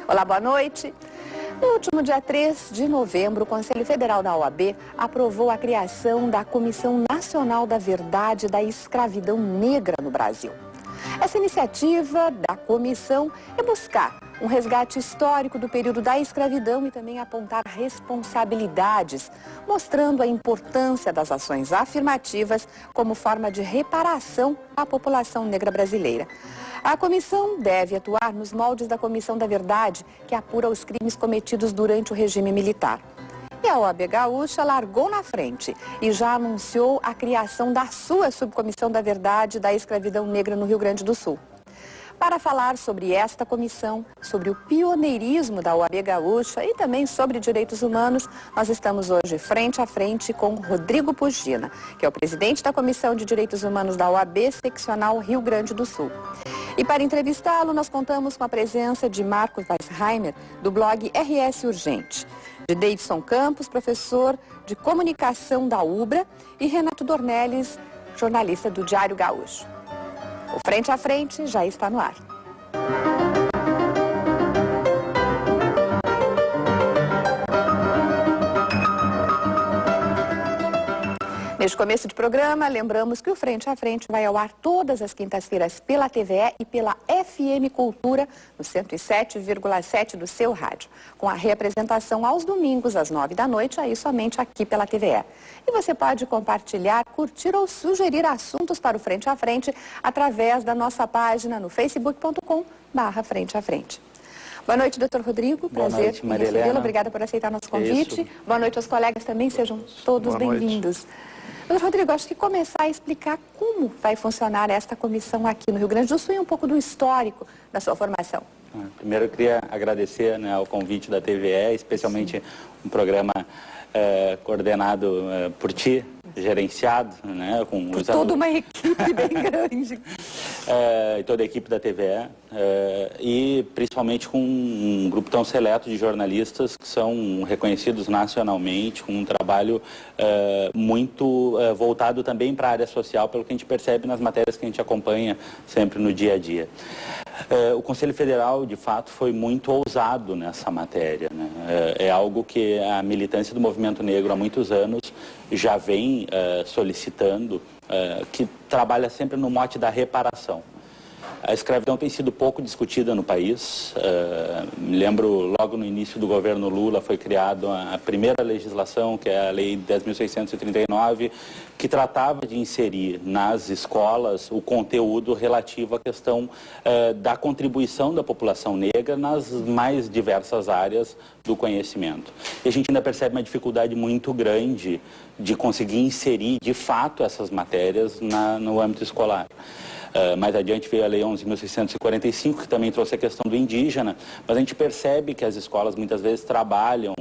Olá, boa noite. No último dia 3 de novembro, o Conselho Federal da OAB aprovou a criação da Comissão Nacional da Verdade da Escravidão Negra no Brasil. Essa iniciativa da comissão é buscar um resgate histórico do período da escravidão e também apontar responsabilidades, mostrando a importância das ações afirmativas como forma de reparação à população negra brasileira. A comissão deve atuar nos moldes da Comissão da Verdade, que apura os crimes cometidos durante o regime militar. E a OAB Gaúcha largou na frente e já anunciou a criação da sua subcomissão da Verdade da Escravidão Negra no Rio Grande do Sul. Para falar sobre esta comissão, sobre o pioneirismo da OAB Gaúcha e também sobre direitos humanos, nós estamos hoje frente a frente com Rodrigo Pugina, que é o presidente da Comissão de Direitos Humanos da OAB Seccional Rio Grande do Sul. E para entrevistá-lo, nós contamos com a presença de Marco Weisheimer, do blog RS Urgente, de Davidson Campos, professor de comunicação da UBRA, e Renato Dornelles, jornalista do Diário Gaúcho. O Frente a Frente já está no ar. Neste começo de programa, lembramos que o Frente a Frente vai ao ar todas as quintas-feiras pela TVE e pela FM Cultura, no 107,7 do seu rádio, com a reapresentação aos domingos, às 9 da noite, aí somente aqui pela TVE. E você pode compartilhar, curtir ou sugerir assuntos para o Frente a Frente através da nossa página no facebook.com/Frente a Frente. Boa noite, doutor Rodrigo. Prazer em recebê-lo. Obrigada por aceitar nosso convite. Boa noite aos colegas também, sejam todos bem-vindos. Doutor Rodrigo, acho que começar a explicar como vai funcionar esta comissão aqui no Rio Grande do Sul e um pouco do histórico da sua formação. Primeiro, eu queria agradecer ao convite da TVE, especialmente um programa coordenado por ti, gerenciado, com por toda uma equipe bem grande. E toda a equipe da TVE, e principalmente com um grupo tão seleto de jornalistas que são reconhecidos nacionalmente, com um trabalho muito voltado também para a área social, pelo que a gente percebe nas matérias que a gente acompanha sempre no dia a dia. O Conselho Federal, de fato, foi muito ousado nessa matéria, É algo que a militância do movimento negro há muitos anos já vem solicitando, que trabalha sempre no mote da reparação. A escravidão tem sido pouco discutida no país. Me lembro, logo no início do governo Lula, foi criada a primeira legislação, que é a Lei 10.639, que tratava de inserir nas escolas o conteúdo relativo à questão da contribuição da população negra nas mais diversas áreas do conhecimento. E a gente ainda percebe uma dificuldade muito grande de conseguir inserir, de fato, essas matérias no âmbito escolar. Mais adiante veio a Lei 11.645, que também trouxe a questão do indígena, mas a gente percebe que as escolas muitas vezes trabalham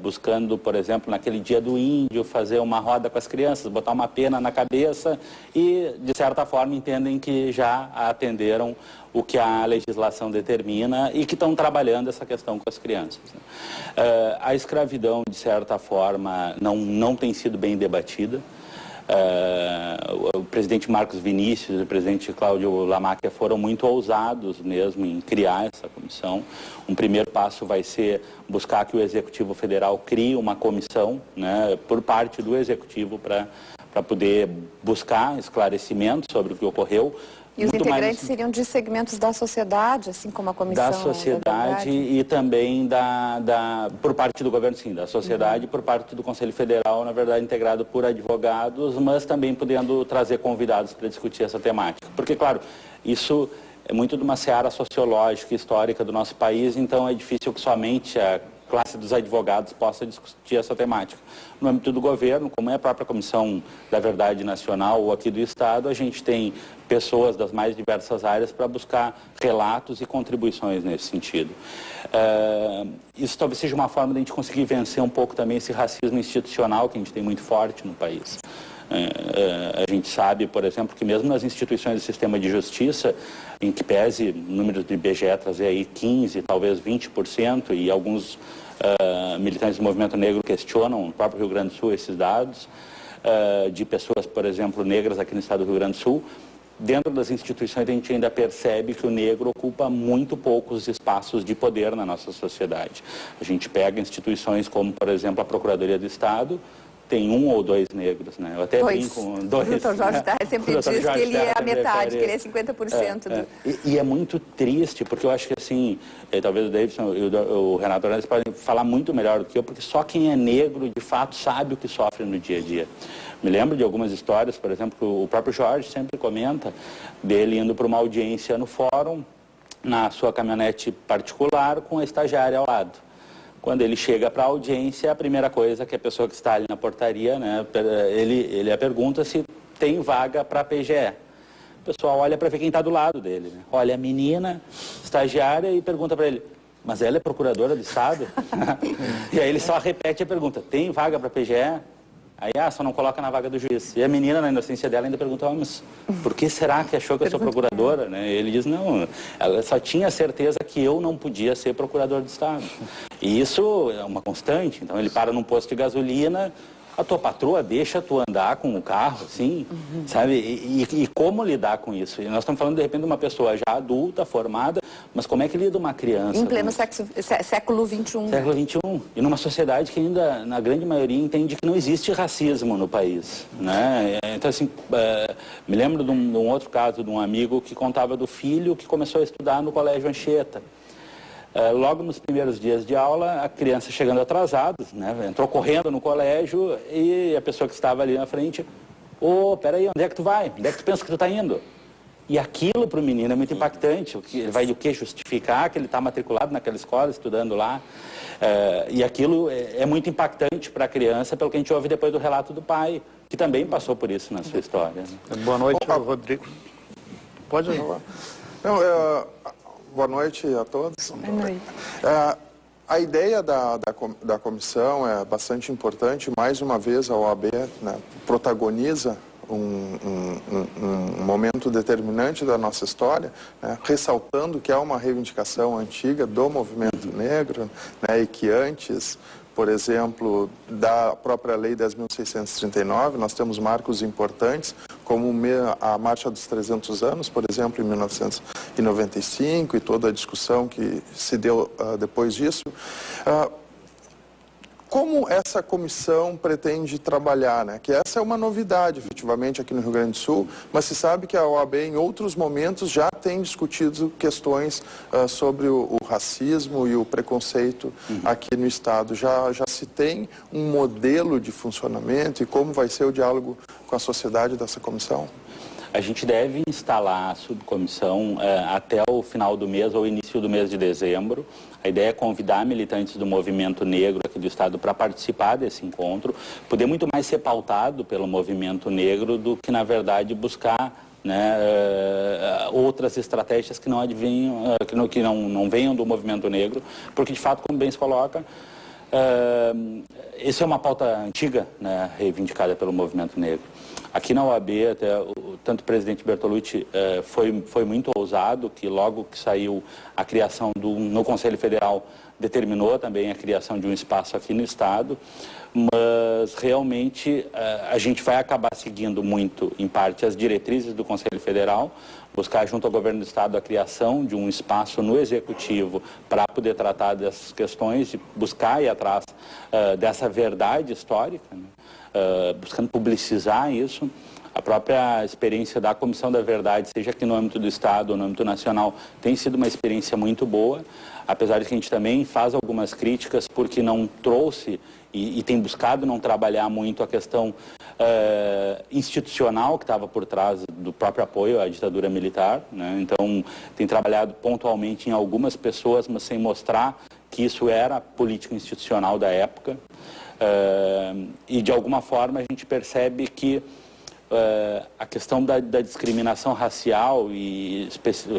buscando, por exemplo, naquele dia do índio, fazer uma roda com as crianças, botar uma pena na cabeça e, de certa forma, entendem que já atenderam o que a legislação determina e que estão trabalhando essa questão com as crianças. A escravidão, de certa forma, não tem sido bem debatida. O presidente Marcos Vinícius e o presidente Cláudio Lamáquia foram muito ousados mesmo em criar essa comissão. Um primeiro passo vai ser buscar que o Executivo Federal crie uma comissão, por parte do Executivo para poder buscar esclarecimentos sobre o que ocorreu. E os integrantes seriam de segmentos da sociedade, assim como a comissão da sociedade e também por parte do governo, sim, da sociedade, por parte do Conselho Federal, na verdade, integrado por advogados, mas também podendo trazer convidados para discutir essa temática. Porque, claro, isso é muito de uma seara sociológica e histórica do nosso país, então é difícil que somente a classe dos advogados possa discutir essa temática. No âmbito do governo, como é a própria Comissão da Verdade Nacional ou aqui do Estado, a gente tem pessoas das mais diversas áreas para buscar relatos e contribuições nesse sentido. Isso talvez seja uma forma de a gente conseguir vencer um pouco também esse racismo institucional que a gente tem muito forte no país. A gente sabe, por exemplo, que mesmo nas instituições do sistema de justiça, em que pese o número do IBGE trazer aí 15%, talvez 20%, e alguns militantes do movimento negro questionam no próprio Rio Grande do Sul esses dados, de pessoas, por exemplo, negras aqui no estado do Rio Grande do Sul, dentro das instituições a gente ainda percebe que o negro ocupa muito poucos espaços de poder na nossa sociedade. A gente pega instituições como, por exemplo, a Procuradoria do Estado, tem 1 ou 2 negros, né? Eu até brinco, 2. O Dr. Jorge Terra sempre diz que ele é a metade, que ele é 50%. E é muito triste, porque eu acho que assim, talvez o Davidson e o Renato Arantes podem falar muito melhor do que eu, porque só quem é negro, de fato, sabe o que sofre no dia a dia. Me lembro de algumas histórias, por exemplo, que o próprio Jorge sempre comenta, dele indo para uma audiência no fórum, na sua caminhonete particular, com a estagiária ao lado. Quando ele chega para a audiência, a primeira coisa que a pessoa que está ali na portaria, né, ele pergunta se tem vaga para a PGE. O pessoal olha para ver quem está do lado dele, né? Olha a menina, estagiária, e pergunta para ele, mas ela é procuradora do Estado? E aí ele só repete a pergunta, tem vaga para a PGE? Aí, só não coloca na vaga do juiz. E a menina, na inocência dela, ainda pergunta, mas por que será que achou que eu sou procuradora? Né? E ele diz, não, ela só tinha certeza que eu não podia ser procurador do Estado. E isso é uma constante. Então, ele para num posto de gasolina, a tua patroa deixa tu andar com o carro, assim, sabe? E como lidar com isso? E nós estamos falando, de repente, de uma pessoa já adulta, formada, mas como é que lida uma criança? Em pleno século XXI. Século XXI. E numa sociedade que ainda, na grande maioria, entende que não existe racismo no país, né? Então, assim, me lembro de um outro caso de um amigo que contava do filho que começou a estudar no Colégio Anchieta. Logo nos primeiros dias de aula, a criança chegando atrasada, né, entrou correndo no colégio e a pessoa que estava ali na frente, peraí, onde é que tu vai? Onde é que tu pensa que tu está indo? E aquilo para o menino é muito impactante. Ele vai justificar que ele está matriculado naquela escola, estudando lá. E aquilo é muito impactante para a criança, pelo que a gente ouve depois do relato do pai, que também passou por isso na sua história. Boa noite, Rodrigo. Pode falar. Boa noite a todos. Boa noite. A ideia da comissão é bastante importante. Mais uma vez, a OAB, né, protagoniza um momento determinante da nossa história, né, ressaltando que é uma reivindicação antiga do movimento negro, né, e que antes, por exemplo, da própria Lei 10.639, nós temos marcos importantes, como a Marcha dos 300 anos, por exemplo, em 1995, e toda a discussão que se deu depois disso. Como essa comissão pretende trabalhar, né? Que essa é uma novidade, efetivamente, aqui no Rio Grande do Sul, mas se sabe que a OAB, em outros momentos, já tem discutido questões sobre o racismo e o preconceito aqui no Estado. Já se tem um modelo de funcionamento e como vai ser o diálogo com a sociedade dessa comissão? A gente deve instalar a subcomissão até o final do mês ou início do mês de dezembro. A ideia é convidar militantes do movimento negro aqui do Estado para participar desse encontro, poder muito mais ser pautado pelo movimento negro do que, na verdade, buscar, né, outras estratégias que não advinham, que não venham do movimento negro, porque, de fato, como bem se coloca, essa é uma pauta antiga, né, reivindicada pelo movimento negro. Aqui na OAB, tanto o presidente Bertolucci foi muito ousado, que logo que saiu a criação no Conselho Federal, determinou também a criação de um espaço aqui no Estado, mas realmente a gente vai acabar seguindo muito, em parte, as diretrizes do Conselho Federal, buscar junto ao governo do Estado a criação de um espaço no Executivo para poder tratar dessas questões, e buscar ir atrás dessa verdade histórica, né? Buscando publicizar isso. A própria experiência da Comissão da Verdade, seja aqui no âmbito do Estado ou no âmbito nacional, tem sido uma experiência muito boa, apesar de que a gente também faz algumas críticas porque não trouxe e tem buscado não trabalhar muito a questão institucional que estava por trás do próprio apoio à ditadura militar, né? Então, tem trabalhado pontualmente em algumas pessoas, mas sem mostrar que isso era política institucional da época. E, de alguma forma, a gente percebe que a questão da discriminação racial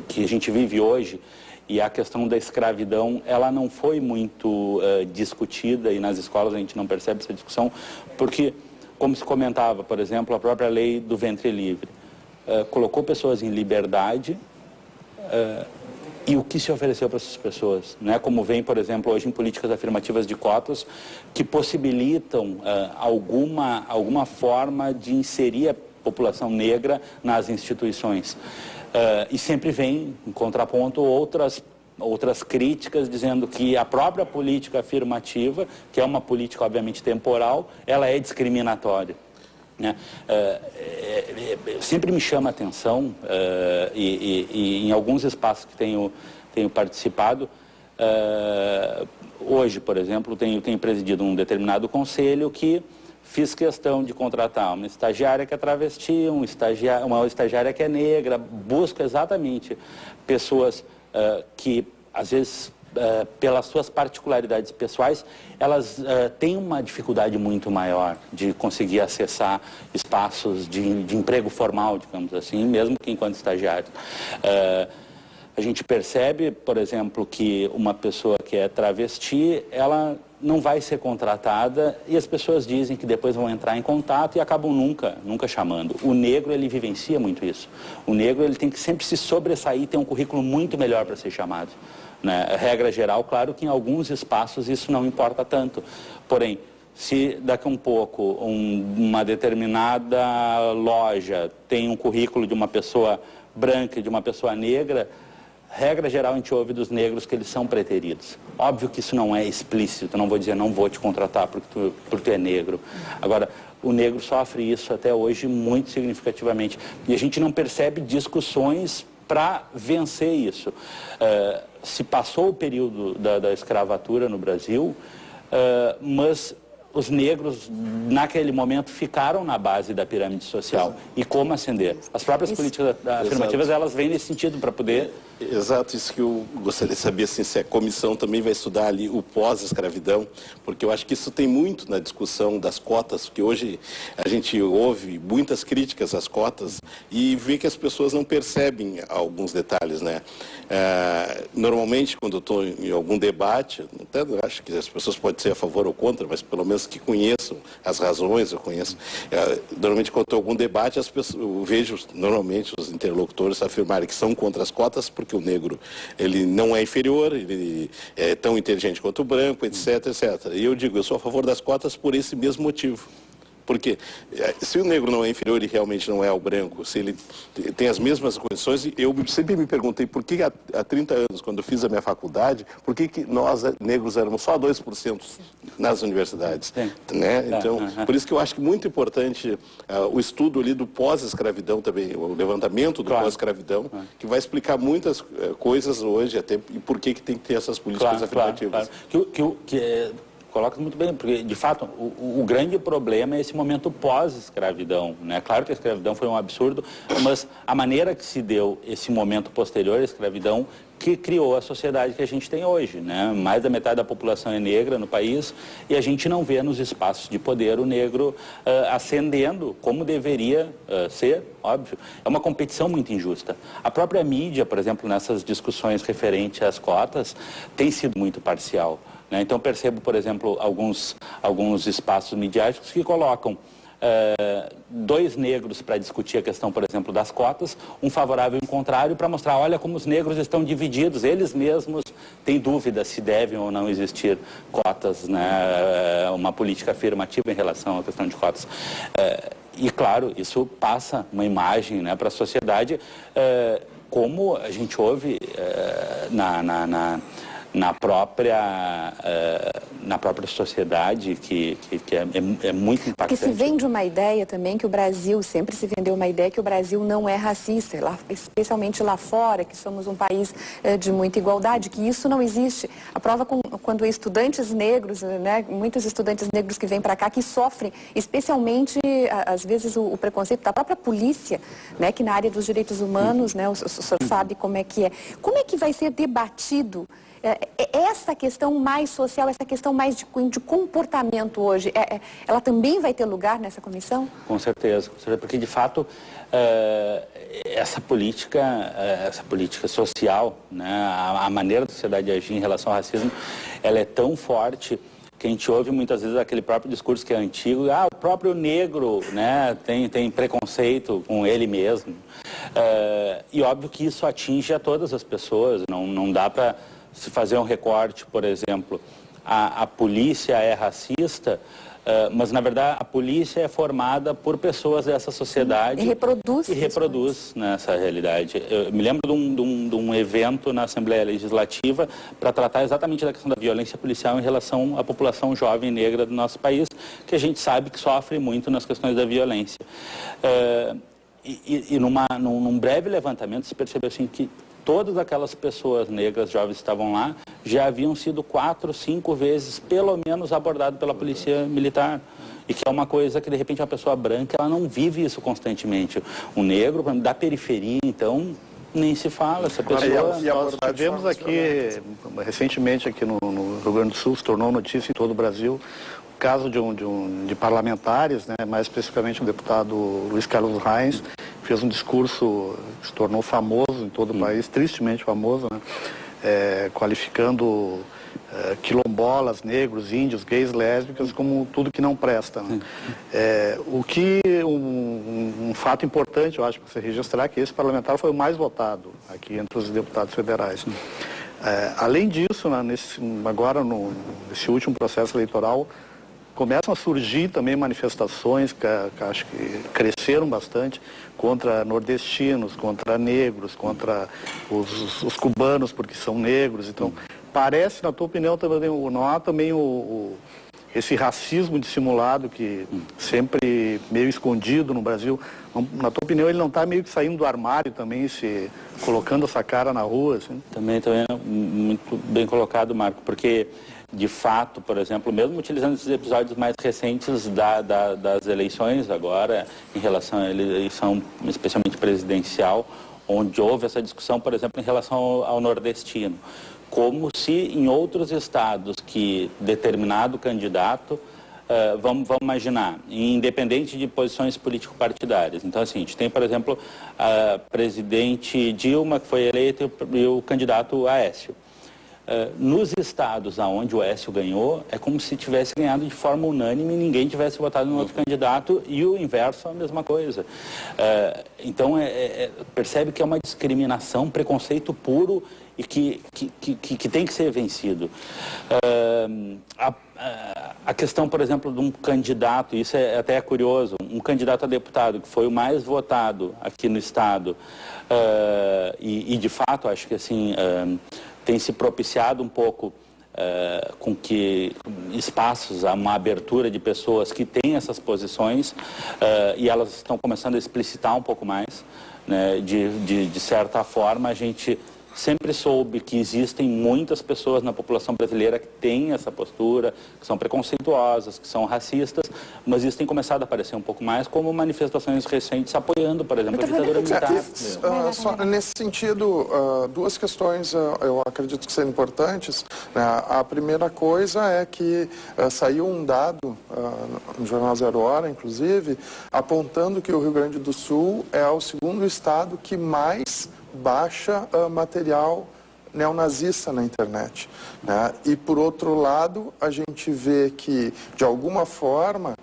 que a gente vive hoje e a questão da escravidão, ela não foi muito discutida, e nas escolas a gente não percebe essa discussão, porque, como se comentava, por exemplo, a própria lei do ventre livre colocou pessoas em liberdade, e o que se ofereceu para essas pessoas, né? Como vem, por exemplo, hoje em políticas afirmativas de cotas, que possibilitam alguma forma de inserir população negra nas instituições. E sempre vem, em contraponto, outras críticas dizendo que a própria política afirmativa, que é uma política obviamente temporal, ela é discriminatória. Né? Sempre me chama a atenção, e em alguns espaços que tenho participado, hoje, por exemplo, tenho presidido um determinado conselho que fiz questão de contratar uma estagiária que é travesti, uma estagiária que é negra, busco exatamente pessoas que, às vezes, pelas suas particularidades pessoais, elas têm uma dificuldade muito maior de conseguir acessar espaços de emprego formal, digamos assim, mesmo que enquanto estagiário. A gente percebe, por exemplo, que uma pessoa que é travesti, ela não vai ser contratada e as pessoas dizem que depois vão entrar em contato e acabam nunca chamando. O negro, ele vivencia muito isso. O negro, ele tem que sempre se sobressair, ter um currículo muito melhor para ser chamado. Né? Regra geral, claro que em alguns espaços isso não importa tanto. Porém, se daqui a um pouco uma determinada loja tem um currículo de uma pessoa branca e de uma pessoa negra, regra geral, a gente ouve dos negros que eles são preteridos. Óbvio que isso não é explícito, eu não vou dizer não vou te contratar porque tu é negro. Agora, o negro sofre isso até hoje muito significativamente. E a gente não percebe discussões para vencer isso. Se passou o período da escravatura no Brasil, mas os negros, naquele momento, ficaram na base da pirâmide social. E como ascender? As próprias políticas afirmativas, elas vêm nesse sentido para poder... Exato, isso que eu gostaria de saber, assim, se a comissão também vai estudar ali o pós-escravidão, porque eu acho que isso tem muito na discussão das cotas, porque hoje a gente ouve muitas críticas às cotas e vê que as pessoas não percebem alguns detalhes, né? Normalmente, quando eu estou em algum debate, até acho que as pessoas podem ser a favor ou contra, mas pelo menos que conheçam as razões, eu conheço. Normalmente, quando eu estou em algum debate, eu vejo normalmente os interlocutores afirmarem que são contra as cotas, porque o negro, ele não é inferior, ele é tão inteligente quanto o branco, etc, etc. E eu digo, eu sou a favor das cotas por esse mesmo motivo. Porque se o negro não é inferior e realmente não é ao branco, se ele tem as mesmas condições, eu sempre me perguntei por que há 30 anos, quando eu fiz a minha faculdade, por que nós negros éramos só 2% nas universidades, né? Então, por isso que eu acho que muito importante o estudo ali do pós-escravidão também, o levantamento do pós-escravidão, que vai explicar muitas coisas hoje até e por que tem que ter essas políticas afirmativas. Coloca muito bem, porque, de fato, o grande problema é esse momento pós-escravidão, né? Claro que a escravidão foi um absurdo, mas a maneira que se deu esse momento posterior à escravidão que criou a sociedade que a gente tem hoje, né? Mais da metade da população é negra no país e a gente não vê nos espaços de poder o negro ascendendo como deveria ser, óbvio. É uma competição muito injusta. A própria mídia, por exemplo, nessas discussões referentes às cotas, tem sido muito parcial. Então, percebo, por exemplo, alguns espaços midiáticos que colocam dois negros para discutir a questão, por exemplo, das cotas, um favorável e um contrário, para mostrar, olha como os negros estão divididos, eles mesmos têm dúvidas se devem ou não existir cotas, né? Uma política afirmativa em relação à questão de cotas. E, claro, isso passa uma imagem, né, para a sociedade, como a gente ouve na própria sociedade, que é muito impactante. Porque se vende uma ideia também que o Brasil, sempre se vendeu uma ideia que o Brasil não é racista, especialmente lá fora, que somos um país de muita igualdade, que isso não existe. A prova quando estudantes negros, né, muitos estudantes negros que vêm para cá, que sofrem, especialmente, às vezes, o preconceito da própria polícia, né, que na área dos direitos humanos, né, o senhor sabe como é que é. Como é que vai ser debatido essa questão mais social, essa questão mais de comportamento hoje, ela também vai ter lugar nessa comissão? Com certeza, porque de fato essa política social, né, a maneira da sociedade agir em relação ao racismo, ela é tão forte que a gente ouve muitas vezes aquele próprio discurso que é antigo, o próprio negro, né, tem preconceito com ele mesmo. E óbvio que isso atinge a todas as pessoas, não dá para se fazer um recorte, por exemplo, a polícia é racista, mas, na verdade, a polícia é formada por pessoas dessa sociedade. E reproduz nessa realidade. Eu me lembro de um evento na Assembleia Legislativa para tratar exatamente da questão da violência policial em relação à população jovem negra do nosso país, que a gente sabe que sofre muito nas questões da violência. Num breve levantamento se percebeu assim que todas aquelas pessoas negras jovens que estavam lá já haviam sido 4, 5 vezes, pelo menos, abordadas pela polícia militar. E que é uma coisa que, de repente, uma pessoa branca, ela não vive isso constantemente. Um negro, da periferia, então, nem se fala. Essa pessoa... Nós tivemos aqui, recentemente, aqui no Rio Grande do Sul, se tornou notícia em todo o Brasil, o caso de parlamentares, né, mais especificamente o deputado Luiz Carlos Reins, fez um discurso que se tornou famoso em todo o país, tristemente famoso, né, qualificando quilombolas, negros, índios, gays, lésbicas como tudo que não presta. Né? Um fato importante, eu acho, para se registrar, é que esse parlamentar foi o mais votado aqui entre os deputados federais. Além disso, né, agora, nesse último processo eleitoral, começam a surgir também manifestações que acho que cresceram bastante contra nordestinos, contra negros, contra os cubanos porque são negros. Então, parece, na tua opinião, também, não há também esse racismo dissimulado que sempre meio escondido no Brasil. Na tua opinião, ele não está meio que saindo do armário também, se colocando essa cara na rua? Assim? Também muito bem colocado, Marco, porque... De fato, por exemplo, mesmo utilizando esses episódios mais recentes das eleições agora, em relação à eleição especialmente presidencial, onde houve essa discussão, por exemplo, em relação ao nordestino, como se em outros estados que determinado candidato, vamos imaginar, independente de posições político-partidárias. Então, assim, a gente tem, por exemplo, a presidente Dilma, que foi eleita, e o candidato Aécio. Nos estados onde o Aécio ganhou, é como se tivesse ganhado de forma unânime e ninguém tivesse votado no outro candidato, e o inverso é a mesma coisa. Então, percebe que é uma discriminação, preconceito puro e que tem que ser vencido. A questão, por exemplo, de um candidato, isso é até curioso, um candidato a deputado que foi o mais votado aqui no estado, e de fato, acho que assim... tem se propiciado um pouco com que espaços, uma abertura de pessoas que têm essas posições e elas estão começando a explicitar um pouco mais, né? De certa forma, a gente sempre soube que existem muitas pessoas na população brasileira que têm essa postura, que são preconceituosas, que são racistas, mas isso tem começado a aparecer um pouco mais como manifestações recentes apoiando, por exemplo, a ditadura militar. Só nesse sentido, duas questões eu acredito que são importantes. A primeira coisa é que saiu um dado no Jornal Zero Hora, inclusive, apontando que o Rio Grande do Sul é o segundo estado que mais baixa material neonazista na internet, né? E, por outro lado, a gente vê que, de alguma forma,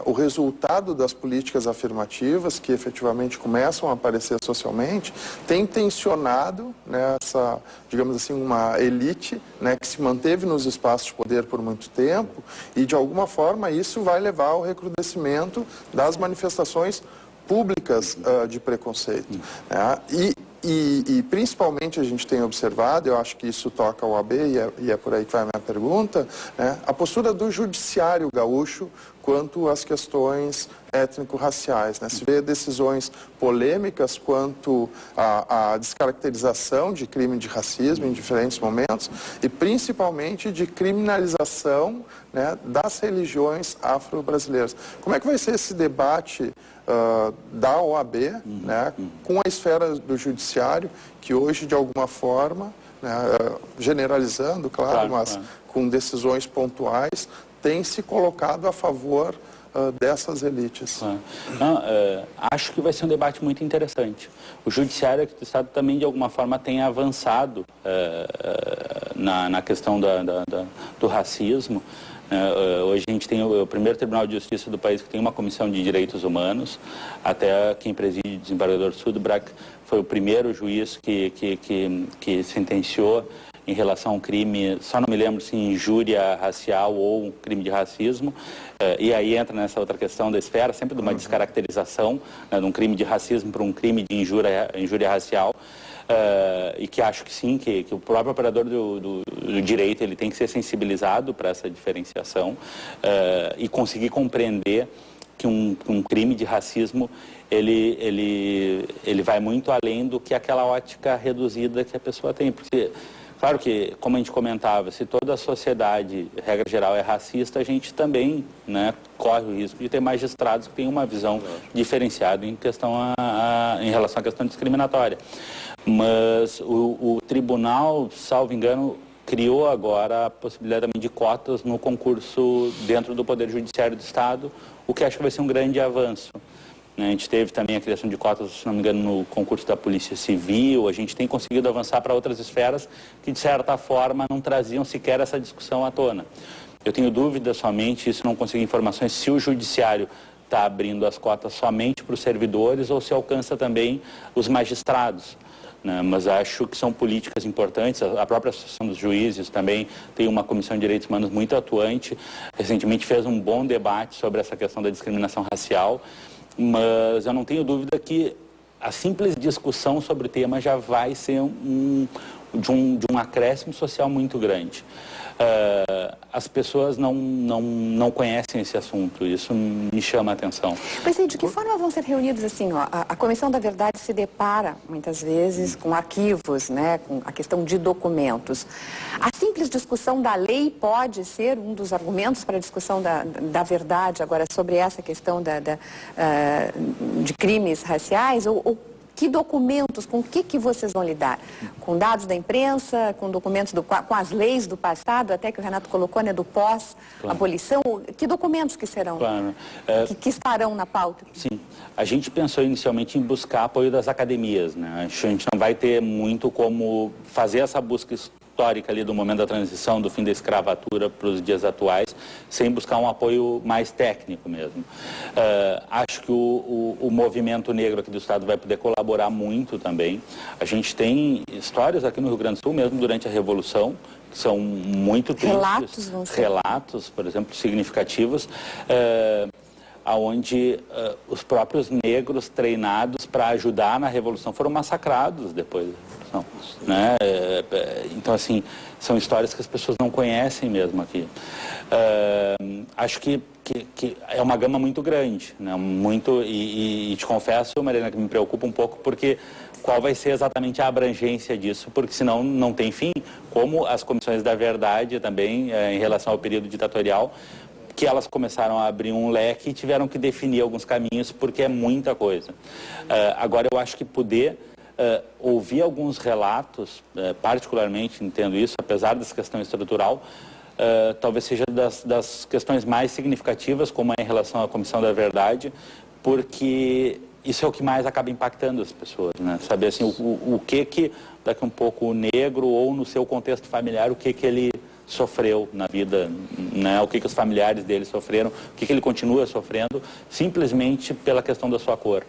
o resultado das políticas afirmativas, que efetivamente começam a aparecer socialmente, tem tensionado nessa, digamos assim, uma elite, né, que se manteve nos espaços de poder por muito tempo, e, de alguma forma, isso vai levar ao recrudescimento das manifestações públicas de preconceito, né? E principalmente a gente tem observado, eu acho que isso toca ao OAB e é por aí que vai a minha pergunta, né, a postura do judiciário gaúcho quanto às questões étnico-raciais, né? Se vê decisões polêmicas quanto à descaracterização de crime de racismo em diferentes momentos e principalmente de criminalização, né, das religiões afro-brasileiras. Como é que vai ser esse debate da OAB, né, com a esfera do judiciário, que hoje, de alguma forma, né, generalizando, claro, mas com decisões pontuais, tem se colocado a favor dessas elites? Não, acho que vai ser um debate muito interessante. O judiciário aqui do Estado também, de alguma forma, tem avançado na questão do racismo. Hoje a gente tem o primeiro Tribunal de Justiça do país que tem uma comissão de direitos humanos. Até quem preside, o desembargador Sudbrack, foi o primeiro juiz que sentenciou em relação a um crime, só não me lembro se injúria racial ou um crime de racismo, e aí entra nessa outra questão da esfera, sempre de uma descaracterização, né, de um crime de racismo para um crime de injúria racial, e que acho que sim, que o próprio operador do direito ele tem que ser sensibilizado para essa diferenciação e conseguir compreender que um crime de racismo ele vai muito além do que aquela ótica reduzida que a pessoa tem. Porque, claro que, como a gente comentava, se toda a sociedade, regra geral, é racista, a gente também, né, corre o risco de ter magistrados que têm uma visão diferenciada em relação à questão discriminatória. Mas o tribunal, salvo engano, criou agora a possibilidade também de cotas no concurso dentro do Poder Judiciário do Estado, o que acho que vai ser um grande avanço. A gente teve também a criação de cotas, se não me engano, no concurso da Polícia Civil. A gente tem conseguido avançar para outras esferas que, de certa forma, não traziam sequer essa discussão à tona. Eu tenho dúvida somente, se não conseguir informações, se o Judiciário está abrindo as cotas somente para os servidores ou se alcança também os magistrados. Mas acho que são políticas importantes. A própria Associação dos Juízes também tem uma Comissão de Direitos Humanos muito atuante. Recentemente fez um bom debate sobre essa questão da discriminação racial, mas eu não tenho dúvida que a simples discussão sobre o tema já vai ser de um acréscimo social muito grande. As pessoas não conhecem esse assunto, isso me chama a atenção. Mas de que forma vão ser reunidos assim? A Comissão da Verdade se depara muitas vezes com arquivos, né, com a questão de documentos. A simples discussão da lei pode ser um dos argumentos para a discussão da verdade agora sobre essa questão de crimes raciais? Ou que documentos, com o que vocês vão lidar? Com dados da imprensa, com documentos, com as leis do passado, até que o Renato colocou, né, do pós-abolição? Claro. Que documentos que serão, claro. Que estarão na pauta? Sim, a gente pensou inicialmente em buscar apoio das academias, né? A gente não vai ter muito como fazer essa busca histórica ali do momento da transição, do fim da escravatura para os dias atuais, sem buscar um apoio mais técnico mesmo. Acho que o movimento negro aqui do Estado vai poder colaborar muito também. A gente tem histórias aqui no Rio Grande do Sul, mesmo durante a Revolução, que são muito tristes. Relatos, por exemplo, significativos, onde os próprios negros treinados para ajudar na Revolução foram massacrados depois da Revolução, né? Então, assim, são histórias que as pessoas não conhecem mesmo aqui. Acho que é uma gama muito grande, né? E te confesso, Mariana, que me preocupa um pouco, porque qual vai ser exatamente a abrangência disso, porque senão não tem fim, como as comissões da verdade também, em relação ao período ditatorial, que elas começaram a abrir um leque e tiveram que definir alguns caminhos, porque é muita coisa. Agora, eu acho que poder ouvir alguns relatos, particularmente entendo isso, apesar dessa questão estrutural, talvez seja das questões mais significativas, como é em relação à Comissão da Verdade, porque isso é o que mais acaba impactando as pessoas, né? Saber assim, o que daqui um pouco o negro, ou no seu contexto familiar, o que ele sofreu na vida, né? O que os familiares dele sofreram, o que ele continua sofrendo, simplesmente pela questão da sua cor.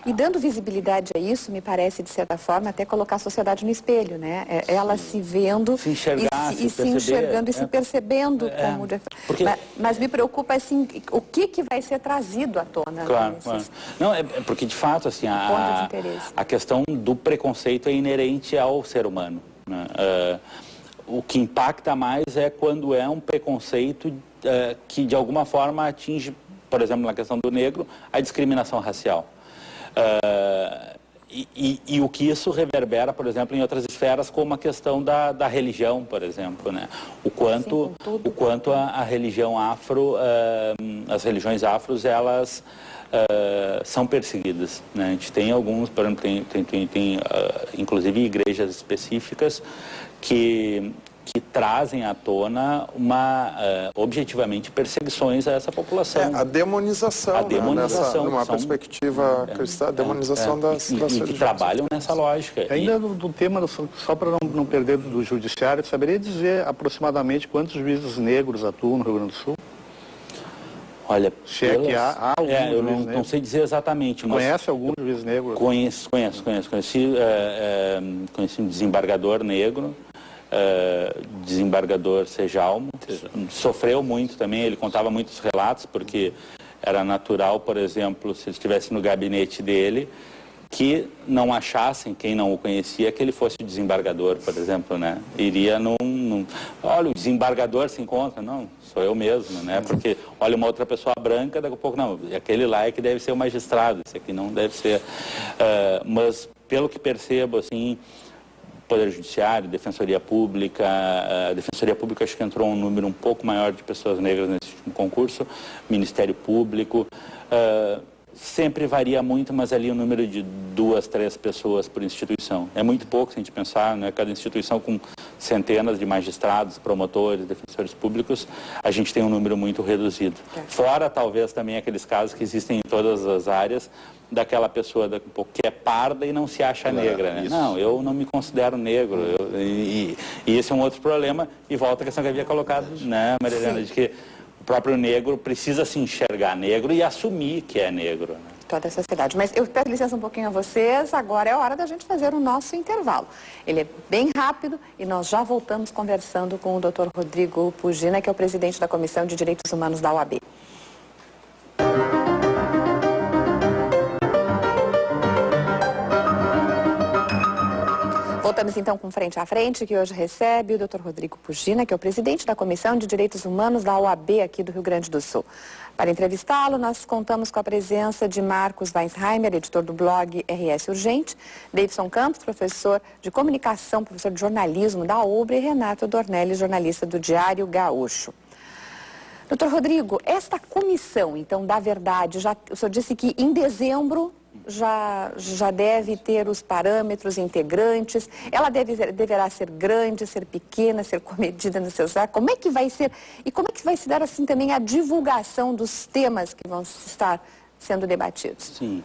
E dando visibilidade a isso, me parece, de certa forma, até colocar a sociedade no espelho, né? Ela se vendo se enxergar, se enxergando e se percebendo como... Porque... Mas me preocupa, assim, o que vai ser trazido à tona. Claro, claro. Não, porque, de fato, assim, a questão do preconceito é inerente ao ser humano, né? O que impacta mais é quando é um preconceito que, de alguma forma, atinge, por exemplo, na questão do negro, a discriminação racial. E o que isso reverbera, por exemplo, em outras esferas, como a questão da religião, por exemplo, né? O quanto a religião afro, as religiões afros, elas são perseguidas, né? A gente tem alguns, por exemplo, tem inclusive igrejas específicas que trazem à tona objetivamente perseguições a essa população. A demonização, numa perspectiva cristã, a demonização das religiões. E trabalham nessa lógica. Ainda do tema, só para não perder do judiciário, saberia dizer aproximadamente quantos juízes negros atuam no Rio Grande do Sul? Olha, se é que há algum eu juiz negro? não sei dizer exatamente, mas... Conhece algum juiz negro? Conheci um desembargador negro, desembargador Sejalmo, sofreu muito também, ele contava muitos relatos, porque era natural, por exemplo, se ele estivesse no gabinete dele, que não achassem, quem não o conhecia, que ele fosse o desembargador, por exemplo, né? Iria olha, o desembargador se encontra, não, sou eu mesmo, né? Porque, olha, uma outra pessoa branca, daqui a pouco, não, aquele lá é que deve ser o magistrado, esse aqui não deve ser. Mas, pelo que percebo, assim, Poder Judiciário, Defensoria Pública, a Defensoria Pública acho que entrou um número um pouco maior de pessoas negras nesse último concurso, Ministério Público, sempre varia muito, mas ali o número de 2, 3 pessoas por instituição. É muito pouco se a gente pensar, né? Cada instituição com centenas de magistrados, promotores, defensores públicos, a gente tem um número muito reduzido. Fora, talvez, também aqueles casos que existem em todas as áreas, daquela pessoa que é parda e não se acha negra, né? Não, eu não me considero negro. E esse é um outro problema, e volta a questão que havia colocado, né, Maria Helena, de que o próprio negro precisa se enxergar negro e assumir que é negro, né? Toda a sociedade. Mas eu peço licença um pouquinho a vocês, agora é hora da gente fazer o nosso intervalo. Ele é bem rápido e nós já voltamos conversando com o Dr. Rodrigo Pugina, que é o presidente da Comissão de Direitos Humanos da OAB. Voltamos então com Frente a Frente, que hoje recebe o Dr. Rodrigo Pugina, que é o presidente da Comissão de Direitos Humanos da OAB aqui do Rio Grande do Sul. Para entrevistá-lo, nós contamos com a presença de Marcos Weinsheimer, editor do blog RS Urgente, Davidson Campos, professor de comunicação, professor de jornalismo da UBRA, e Renato Dornelles, jornalista do Diário Gaúcho. Doutor Rodrigo, esta comissão, então, da verdade, o senhor disse que em dezembro já deve ter os parâmetros integrantes, ela deverá ser grande, ser pequena, ser comedida no seu saco. Como é que vai ser, e como é que vai se dar assim também a divulgação dos temas que vão estar sendo debatidos? Sim.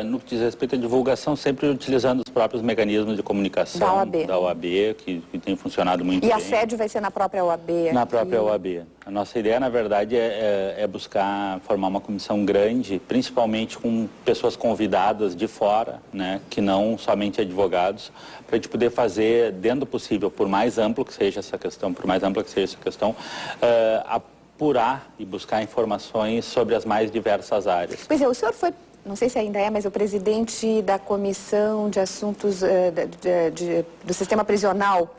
No que diz respeito à divulgação, sempre utilizando os próprios mecanismos de comunicação da OAB, que tem funcionado muito bem. E a sede vai ser na própria OAB? Na própria OAB. A nossa ideia, na verdade, é buscar formar uma comissão grande, principalmente com pessoas convidadas de fora, né, que não somente advogados, para a gente poder fazer, dentro do possível, por mais amplo que seja essa questão, apurar e buscar informações sobre as mais diversas áreas. Pois é, o senhor foi, não sei se ainda é, mas o presidente da Comissão de Assuntos do Sistema Prisional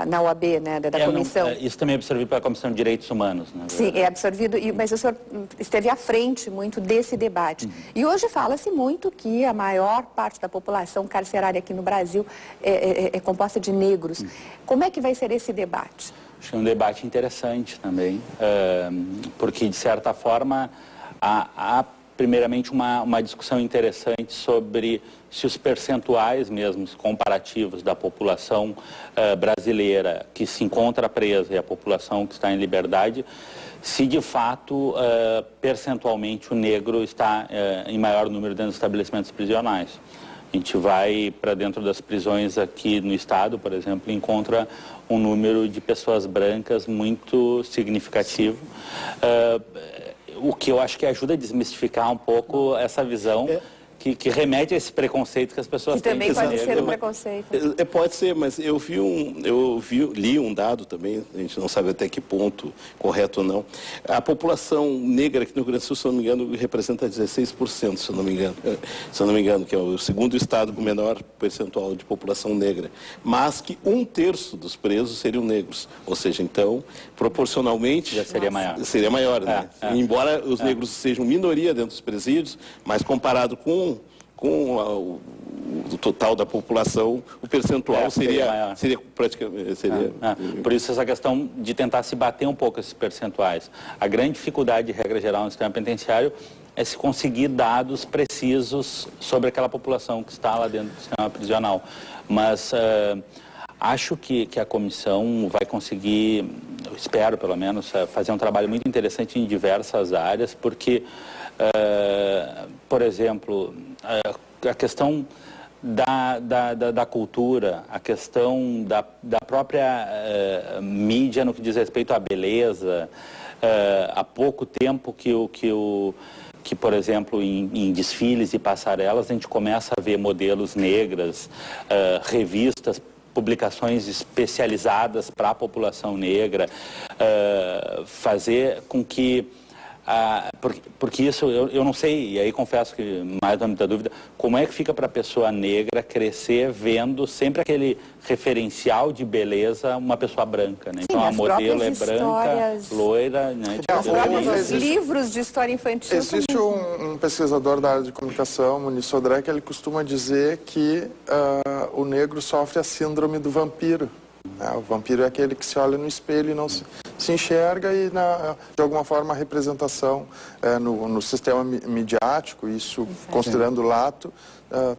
na OAB, né, da comissão. Isso também é absorvido pela Comissão de Direitos Humanos, né? Sim, é absorvido, mas o senhor esteve à frente muito desse debate. E hoje fala-se muito que a maior parte da população carcerária aqui no Brasil é composta de negros. Como é que vai ser esse debate? Acho que é um debate interessante também, porque, de certa forma, há primeiramente uma discussão interessante sobre se os percentuais mesmo comparativos da população brasileira que se encontra presa e a população que está em liberdade, se de fato percentualmente o negro está em maior número dentro dos estabelecimentos prisionais. A gente vai para dentro das prisões aqui no estado, por exemplo, e encontra um número de pessoas brancas muito significativo. O que eu acho que ajuda a desmistificar um pouco essa visão que remete a esse preconceito que as pessoas têm. Que também pode ser um preconceito. Pode ser, mas eu li um dado também, a gente não sabe até que ponto, correto ou não. A população negra aqui no Rio Grande do Sul, se eu não me engano, representa 16%, se eu não me engano, que é o segundo estado com menor percentual de população negra. Mas que 1/3 dos presos seriam negros. Ou seja, então, proporcionalmente... Já seria maior. Seria maior, né? Embora os negros sejam minoria dentro dos presídios, mas comparado com o total da população, o percentual seria praticamente... Por isso essa questão de tentar se bater um pouco esses percentuais. A grande dificuldade, de regra geral, no sistema penitenciário é se conseguir dados precisos sobre aquela população que está lá dentro do sistema prisional. Mas acho que a comissão vai conseguir, eu espero pelo menos, fazer um trabalho muito interessante em diversas áreas, porque, por exemplo, a questão da cultura, a questão da própria mídia no que diz respeito à beleza, há pouco tempo que, por exemplo, em desfiles e passarelas, a gente começa a ver modelos negras, revistas, publicações especializadas para a população negra, fazer com que... porque isso eu não sei, e aí confesso que mais não me dá dúvida, como é que fica para a pessoa negra crescer vendo sempre aquele referencial de beleza uma pessoa branca, né? Sim, então a modelo é branca, loira, né? Os livros de história infantil. Existe um pesquisador da área de comunicação, Muniz Sodré, que ele costuma dizer que o negro sofre a síndrome do vampiro. O vampiro é aquele que se olha no espelho e não se enxerga, e de alguma forma a representação no sistema midiático, isso considerando o lato,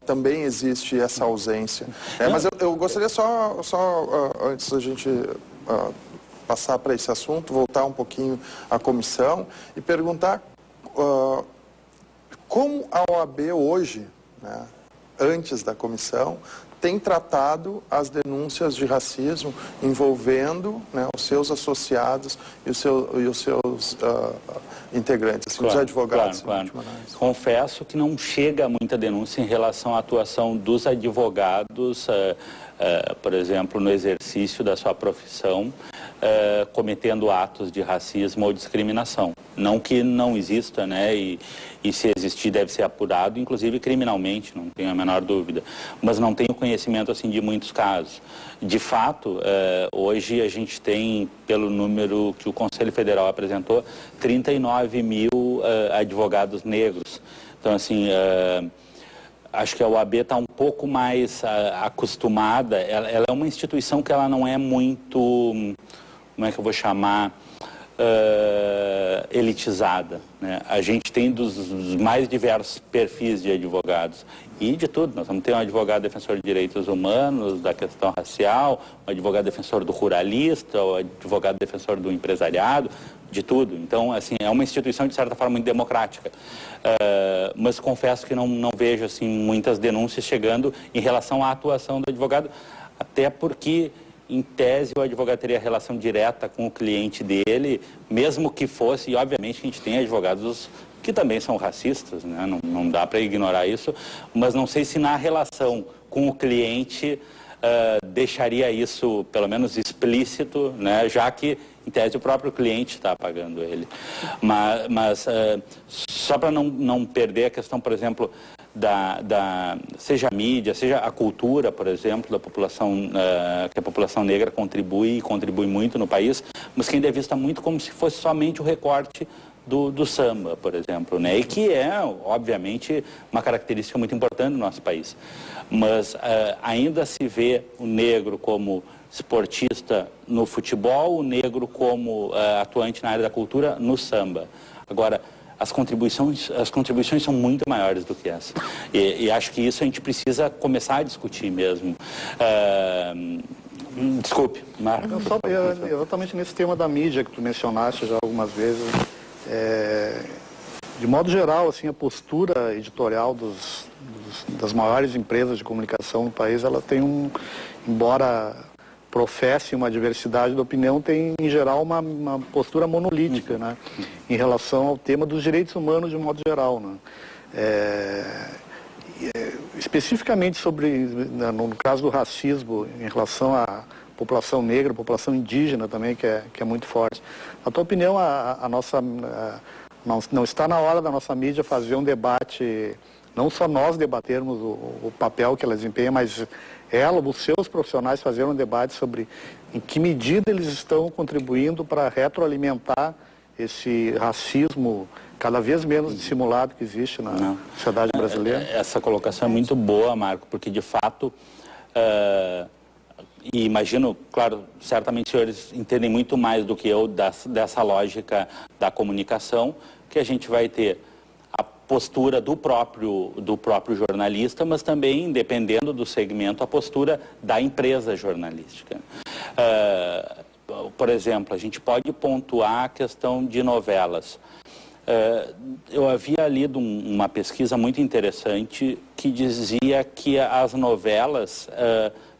também existe essa ausência. Mas eu gostaria só antes da gente passar para esse assunto, voltar um pouquinho à comissão e perguntar como a OAB hoje, né, antes da comissão, tem tratado as denúncias de racismo envolvendo, né, os seus associados e os seus integrantes, assim, os advogados. Claro. Confesso que não chega muita denúncia em relação à atuação dos advogados, por exemplo, no exercício da sua profissão, cometendo atos de racismo ou discriminação. Não que não exista, né, e se existir deve ser apurado, inclusive criminalmente, não tenho a menor dúvida. Mas não tenho conhecimento assim de muitos casos. De fato, hoje a gente tem, pelo número que o Conselho Federal apresentou, 39 mil advogados negros. Então, assim, acho que a OAB está um pouco mais acostumada. Ela é uma instituição que ela não é muito, como é que eu vou chamar, elitizada, né? A gente tem dos mais diversos perfis de advogados e de tudo. Nós vamos ter um advogado defensor de direitos humanos, da questão racial, um advogado defensor do ruralista, um advogado defensor do empresariado, de tudo. Então, assim, é uma instituição de certa forma muito democrática. Mas confesso que não vejo assim muitas denúncias chegando em relação à atuação do advogado, até porque em tese o advogado teria relação direta com o cliente dele, mesmo que fosse, e obviamente a gente tem advogados que também são racistas, né? Não dá para ignorar isso, mas não sei se na relação com o cliente deixaria isso, pelo menos explícito, né? Já que, em tese, o próprio cliente está pagando ele. Mas só para não perder a questão, por exemplo, seja a mídia, seja a cultura, por exemplo, da população, que a população negra contribui muito no país, mas que ainda é vista muito como se fosse somente o recorte do samba, por exemplo, né? E que é, obviamente, uma característica muito importante do nosso país. Mas ainda se vê o negro como esportista no futebol, o negro como atuante na área da cultura no samba. Agora, as contribuições são muito maiores do que essa. E acho que isso a gente precisa começar a discutir mesmo. Desculpe, Marco. Exatamente nesse tema da mídia que tu mencionaste já algumas vezes. De modo geral, assim, a postura editorial das maiores empresas de comunicação no país, ela tem embora professe uma diversidade de opinião, tem em geral uma postura monolítica, né, em relação ao tema dos direitos humanos de modo geral, né. Especificamente no caso do racismo em relação à população negra, população indígena também, que é muito forte. Na tua opinião, não está na hora da nossa mídia fazer um debate, não só nós debatermos o papel que ela desempenha, mas os seus profissionais fazerem um debate sobre em que medida eles estão contribuindo para retroalimentar esse racismo cada vez menos dissimulado que existe na sociedade brasileira? Essa colocação é muito boa, Marco, porque de fato, e imagino, claro, certamente os senhores entendem muito mais do que eu dessa lógica da comunicação, que a gente vai ter a postura do próprio jornalista, mas também, dependendo do segmento, a postura da empresa jornalística. Por exemplo, a gente pode pontuar a questão de novelas. Eu havia lido uma pesquisa muito interessante que dizia que as novelas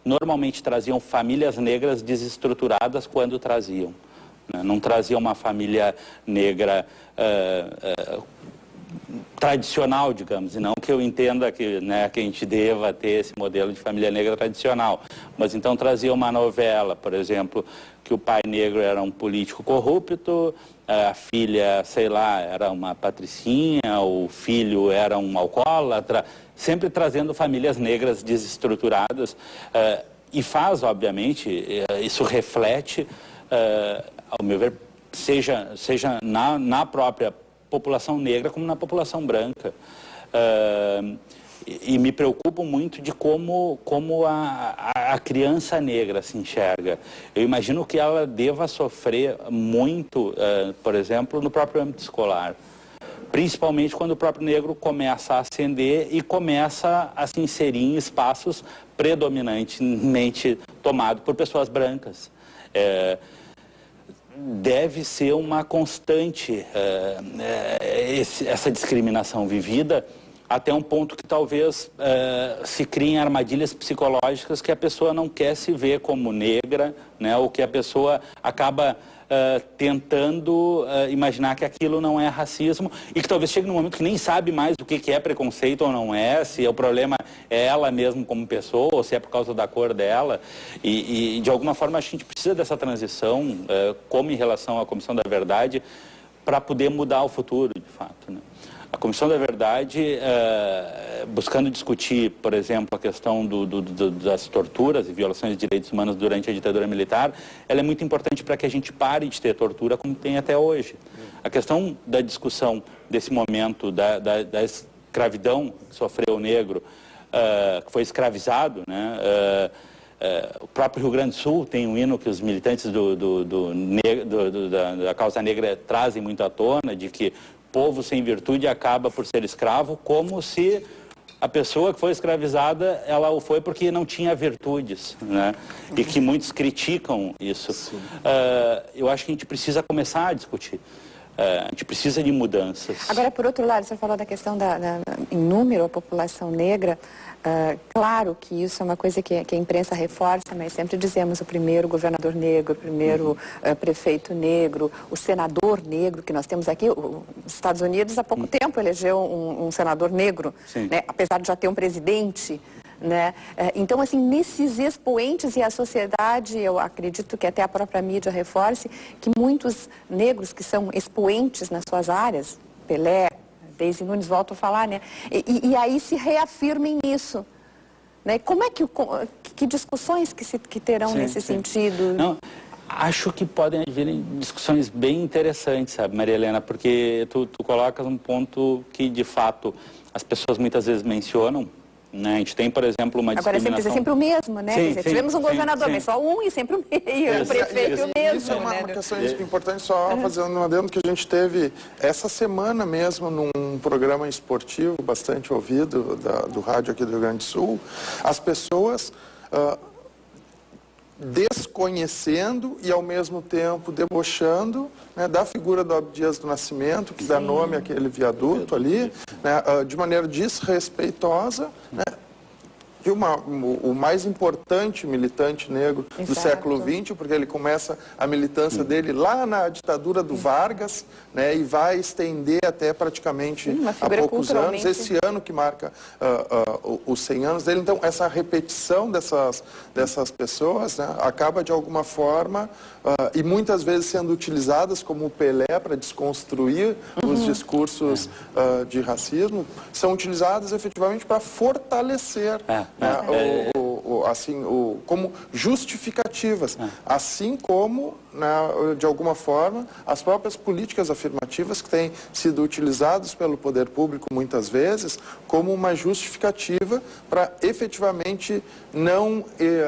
normalmente traziam famílias negras desestruturadas quando traziam, né? Não trazia uma família negra tradicional, digamos, e não que eu entenda que, né, que a gente deva ter esse modelo de família negra tradicional, mas então trazia uma novela, por exemplo, que o pai negro era um político corrupto, a filha, sei lá, era uma patricinha, o filho era um alcoólatra, sempre trazendo famílias negras desestruturadas, e faz, obviamente, isso reflete, ao meu ver, seja na própria população negra como na população branca. E me preocupo muito de como a criança negra se enxerga. Eu imagino que ela deva sofrer muito, por exemplo, no próprio âmbito escolar. Principalmente quando o próprio negro começa a ascender e começa a se inserir em espaços predominantemente tomados por pessoas brancas. Deve ser uma constante essa discriminação vivida, até um ponto que talvez se criem armadilhas psicológicas que a pessoa não quer se ver como negra, né, ou que a pessoa acaba tentando imaginar que aquilo não é racismo e que talvez chegue num momento que nem sabe mais o que é preconceito ou não é, se o problema é ela mesmo como pessoa ou se é por causa da cor dela. E de alguma forma a gente precisa dessa transição, como em relação à Comissão da Verdade, para poder mudar o futuro, de fato, né? A Comissão da Verdade, buscando discutir, por exemplo, a questão das torturas e violações de direitos humanos durante a ditadura militar, ela é muito importante para que a gente pare de ter tortura como tem até hoje. A questão da discussão desse momento da escravidão que sofreu o negro, que foi escravizado, né? O próprio Rio Grande do Sul tem um hino que os militantes da causa negra trazem muito à tona, de que povo sem virtude acaba por ser escravo, como se a pessoa que foi escravizada, ela o foi porque não tinha virtudes, né? E que muitos criticam isso. Eu acho que a gente precisa começar a discutir. A gente precisa de mudanças. Agora, por outro lado, você falou da questão em número, a população negra. Claro que isso é uma coisa que a imprensa reforça, mas sempre dizemos o primeiro governador negro, o primeiro prefeito negro, o senador negro que nós temos aqui. Os Estados Unidos há pouco tempo elegeu um senador negro, né, apesar de já ter um presidente. Né? Então, assim, nesses expoentes e a sociedade, eu acredito que até a própria mídia reforce que muitos negros que são expoentes nas suas áreas, Pelé, Daisy Nunes, volto a falar, né? E aí se reafirmem nisso. Né? Como é que discussões que terão nesse sentido? Não, acho que podem haver discussões bem interessantes, sabe, Maria Helena, porque tu colocas um ponto que, de fato, as pessoas muitas vezes mencionam. Né? A gente tem, por exemplo, uma discriminação... Agora, é sempre o mesmo, né? Quer dizer, tivemos um governador, mas só um e sempre o meio, o prefeito o mesmo. Isso é uma questão importante, só fazendo um adendo, que a gente teve essa semana mesmo num programa esportivo bastante ouvido do rádio aqui do Rio Grande do Sul, as pessoas desconhecendo e ao mesmo tempo debochando, né, da figura do Abdias do Nascimento, que dá nome àquele viaduto ali, né, de maneira desrespeitosa, né, de o mais importante militante negro do século XX, porque ele começa a militância dele lá na ditadura do Vargas, né, e vai estender até praticamente há poucos anos, esse ano que marca os 100 anos dele. Então, essa repetição dessas pessoas, né, acaba de alguma forma, e muitas vezes sendo utilizadas como o Pelé para desconstruir os discursos de racismo, são utilizadas efetivamente para fortalecer como justificativas, assim como, né, de alguma forma, as próprias políticas afirmativas que têm sido utilizadas pelo poder público muitas vezes como uma justificativa para efetivamente não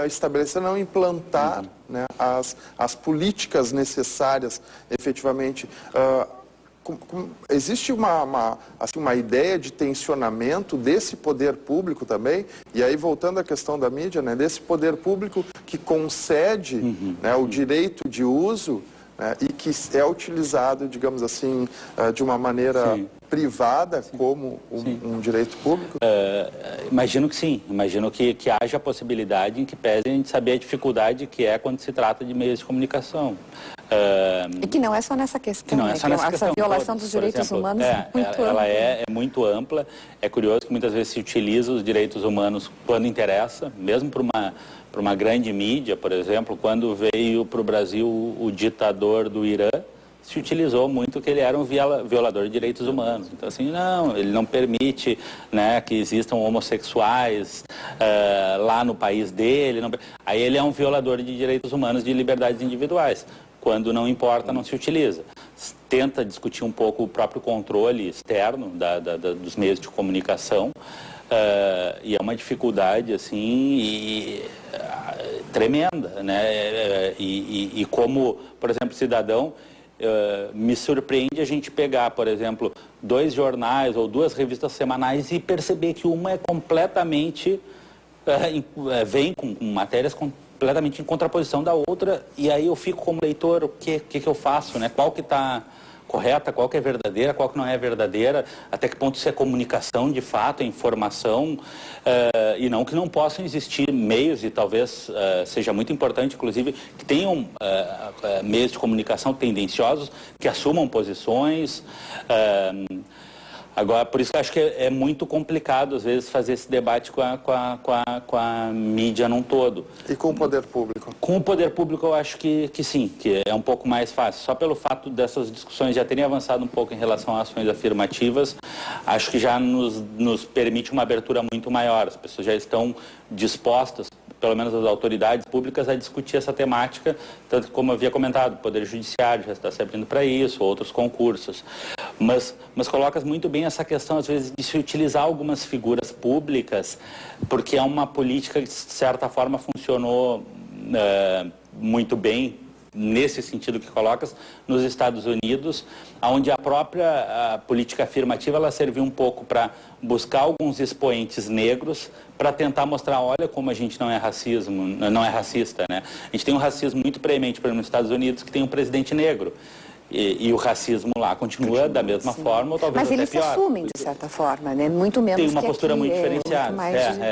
estabelecer, não implantar, né, as políticas necessárias efetivamente. Existe uma ideia de tensionamento desse poder público também, e aí voltando à questão da mídia, né, desse poder público que concede, né, o direito de uso, né, e que é utilizado, digamos assim, de uma maneira privada como um direito público? Imagino que sim. Imagino que haja a possibilidade em que pese a gente saber a dificuldade que é quando se trata de meios de comunicação. E que não é só nessa questão, não é só nessa questão. Essa violação dos direitos humanos é muito ampla. Ela é muito ampla. É curioso que muitas vezes se utiliza os direitos humanos quando interessa, mesmo para uma grande mídia, por exemplo, quando veio para o Brasil o ditador do Irã, se utilizou muito que ele era um violador de direitos humanos. Então, assim, não, ele não permite, né, que existam homossexuais lá no país dele. Não... Aí ele é um violador de direitos humanos, de liberdades individuais. Quando não importa, não se utiliza. Tenta discutir um pouco o próprio controle externo dos meios de comunicação, e é uma dificuldade, assim, tremenda, né? E como, por exemplo, cidadão, me surpreende a gente pegar, por exemplo, 2 jornais ou 2 revistas semanais e perceber que uma é completamente, vem com matérias completamente em contraposição da outra, e aí eu fico como leitor, o que eu faço, né? Qual que está correta, qual que é verdadeira, qual que não é verdadeira, até que ponto isso é comunicação de fato, é informação, e não que não possam existir meios, e talvez seja muito importante, inclusive, que tenham meios de comunicação tendenciosos, que assumam posições. Agora, por isso que eu acho que é muito complicado, às vezes, fazer esse debate com a mídia num todo. E com o poder público? Com o poder público, eu acho que sim, que é um pouco mais fácil. Só pelo fato dessas discussões já terem avançado um pouco em relação a ações afirmativas, acho que já nos permite uma abertura muito maior. As pessoas já estão dispostas, pelo menos as autoridades públicas, a discutir essa temática, tanto que, como eu havia comentado, o Poder Judiciário já está se abrindo para isso, outros concursos. Mas colocas muito bem essa questão, às vezes, de se utilizar algumas figuras públicas, porque é uma política que, de certa forma, funcionou muito bem, nesse sentido que colocas, nos Estados Unidos, onde a própria política afirmativa ela serviu um pouco para buscar alguns expoentes negros para tentar mostrar, olha como a gente não é racista, né? A gente tem um racismo muito premente, por exemplo, nos Estados Unidos, que tem um presidente negro. E o racismo lá continua da mesma forma, ou talvez até pior. Mas eles se assumem, de certa forma, né? Muito menos que tem uma postura muito diferenciada.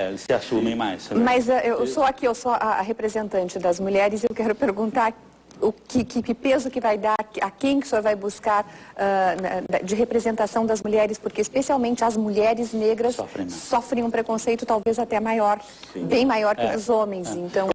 Eles se assumem mais. Mas eu sou a representante das mulheres e eu quero perguntar que peso que vai dar, a quem que o senhor vai buscar de representação das mulheres, porque especialmente as mulheres negras sofrem um preconceito talvez até maior, bem maior que os homens. Então,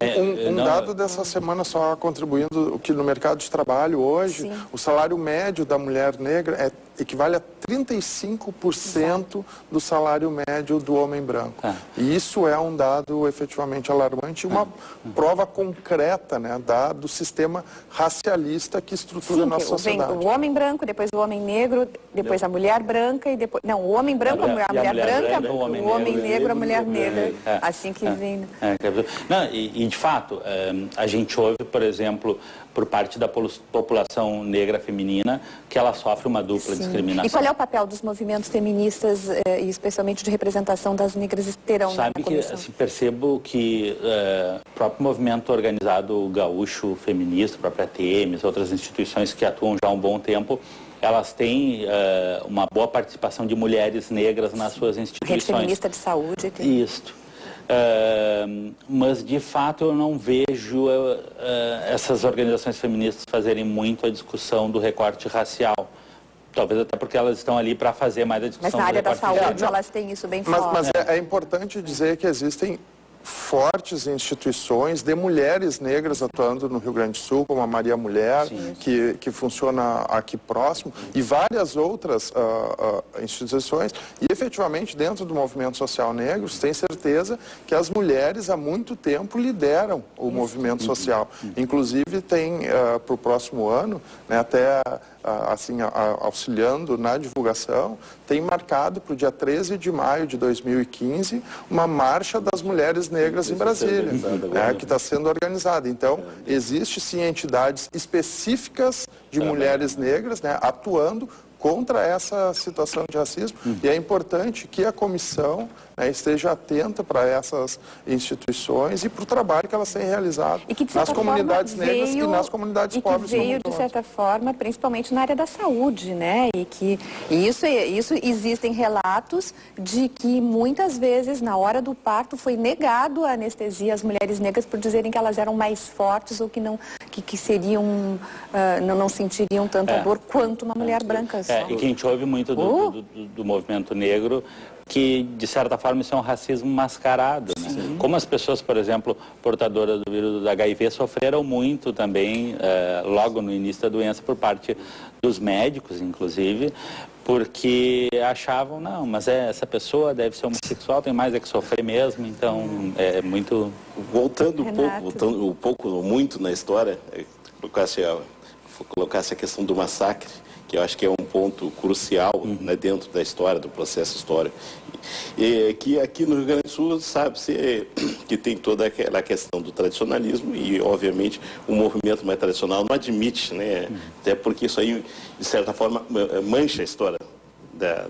um dado dessa semana, só contribuindo, que no mercado de trabalho hoje, o salário médio da mulher negra equivale a 35% do salário médio do homem branco. E isso é um dado efetivamente alarmante, uma prova concreta, né, do sistema racialista que estrutura a nossa sociedade. O homem branco, depois o homem negro, depois a mulher branca e depois... Não, o homem branco, a mulher branca, o homem negro, a mulher negra. Assim que vem. Não, e de fato, a gente ouve, por exemplo, por parte da população negra feminina, que ela sofre uma dupla discriminação. E qual é o papel dos movimentos feministas, e especialmente de representação das negras, terão na comissão? Sabe que percebo que o próprio movimento organizado gaúcho feminista, a própria TEMES, outras instituições que atuam já há um bom tempo, elas têm uma boa participação de mulheres negras nas suas instituições. Rede Feminista de Saúde. Isso. Mas de fato eu não vejo essas organizações feministas fazerem muito a discussão do recorte racial. Talvez até porque elas estão ali para fazer mais a discussão. Mas na área da saúde racial. elas têm isso bem forte. Mas é importante dizer que existem fortes instituições de mulheres negras atuando no Rio Grande do Sul, como a Maria Mulher, que funciona aqui próximo, e várias outras instituições. E efetivamente, dentro do movimento social negro, tem certeza que as mulheres há muito tempo lideram o movimento social. Inclusive tem para o próximo ano, né, até assim, auxiliando na divulgação, tem marcado para o dia 13 de maio de 2015 uma marcha das mulheres negras em Brasília, né, que está sendo organizada. Então, existe sim entidades específicas de mulheres negras, né, atuando contra essa situação de racismo, e é importante que a comissão, né, esteja atenta para essas instituições e para o trabalho que elas têm realizado nas comunidades negras e nas comunidades pobres. E que veio, de certa forma, principalmente na área da saúde, né? E isso existem relatos de que muitas vezes, na hora do parto, foi negado a anestesia às mulheres negras por dizerem que elas eram mais fortes ou que seriam, não sentiriam tanta dor quanto uma mulher branca. E que a gente ouve muito do movimento negro, que, de certa forma, isso é um racismo mascarado, né? Como as pessoas, por exemplo, portadoras do vírus do HIV, sofreram muito também, logo no início da doença, por parte dos médicos, inclusive, porque achavam, não, mas essa pessoa deve ser homossexual, tem mais que sofrer mesmo, então é muito... Voltando muito na história, colocasse a questão do massacre, que eu acho que é um ponto crucial, né, dentro da história, do processo histórico. E que aqui no Rio Grande do Sul sabe-se que tem toda aquela questão do tradicionalismo e, obviamente, o movimento mais tradicional não admite, né, até porque isso aí, de certa forma, mancha a história da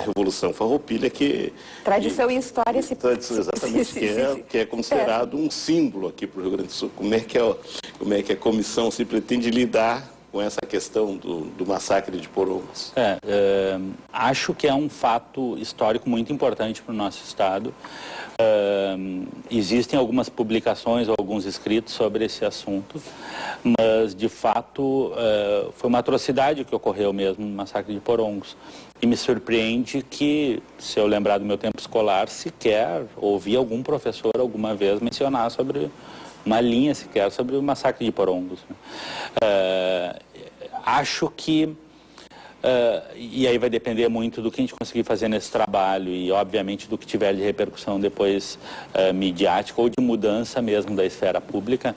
Revolução Farroupilha, que... Tradição e história se... Exatamente, que é considerado um símbolo aqui para o Rio Grande do Sul. Como é que a comissão se pretende lidar com essa questão do massacre de Porongos? Acho que é um fato histórico muito importante para o nosso estado. Existem algumas publicações, alguns escritos sobre esse assunto, mas de fato foi uma atrocidade que ocorreu mesmo no massacre de Porongos. E me surpreende que, se eu lembrar do meu tempo escolar, sequer ouvi algum professor alguma vez mencionar sobre uma linha sequer sobre o massacre de Porongos. Acho que, e aí vai depender muito do que a gente conseguir fazer nesse trabalho e, obviamente, do que tiver de repercussão depois midiática ou de mudança mesmo da esfera pública,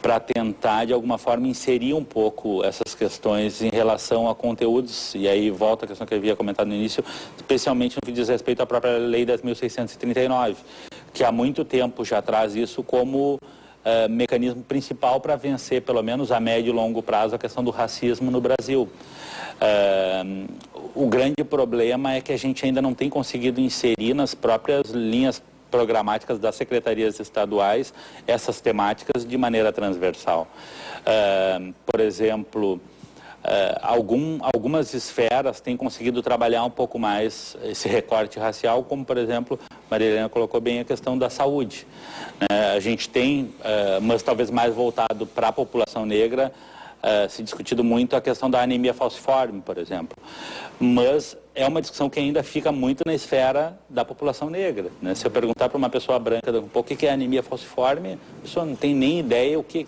para tentar, de alguma forma, inserir um pouco essas questões em relação a conteúdos, e aí volta a questão que eu havia comentado no início, especialmente no que diz respeito à própria Lei 10.639, que há muito tempo já traz isso como mecanismo principal para vencer, pelo menos a médio e longo prazo, a questão do racismo no Brasil. O grande problema é que a gente ainda não tem conseguido inserir nas próprias linhas programáticas das secretarias estaduais essas temáticas de maneira transversal. Por exemplo, algumas esferas têm conseguido trabalhar um pouco mais esse recorte racial, como, por exemplo, Maria Helena colocou bem a questão da saúde. A gente tem, mas talvez mais voltado para a população negra, se discutido muito a questão da anemia falciforme, por exemplo. Mas é uma discussão que ainda fica muito na esfera da população negra, né? Se eu perguntar para uma pessoa branca o que é anemia falciforme, a pessoa não tem nem ideia o que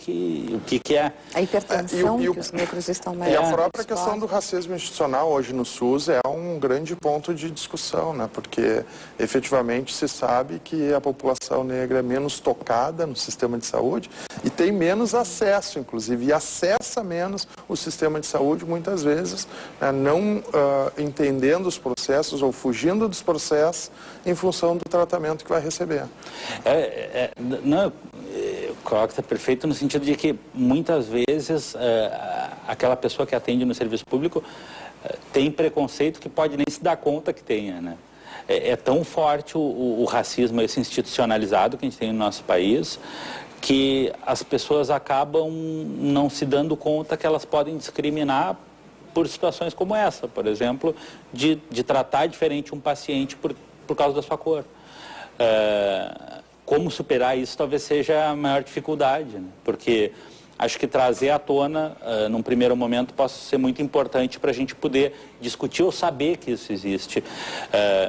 é. A hipertensão que os negros estão mais... E a própria questão do racismo institucional hoje no SUS é um grande ponto de discussão, né? Porque efetivamente se sabe que a população negra é menos tocada no sistema de saúde e tem menos acesso, inclusive, e acessa menos o sistema de saúde, muitas vezes, né, não entendendo os processos ou fugindo dos processos em função do tratamento que vai receber. Não, o coloco está perfeito no sentido de que muitas vezes aquela pessoa que atende no serviço público tem preconceito que pode nem se dar conta que tenha, né? É tão forte o racismo, esse institucionalizado que a gente tem no nosso país, que as pessoas acabam não se dando conta que elas podem discriminar por situações como essa, por exemplo, de tratar diferente um paciente por causa da sua cor. Como superar isso talvez seja a maior dificuldade, né? Porque acho que trazer à tona, num primeiro momento, possa ser muito importante para a gente poder discutir ou saber que isso existe.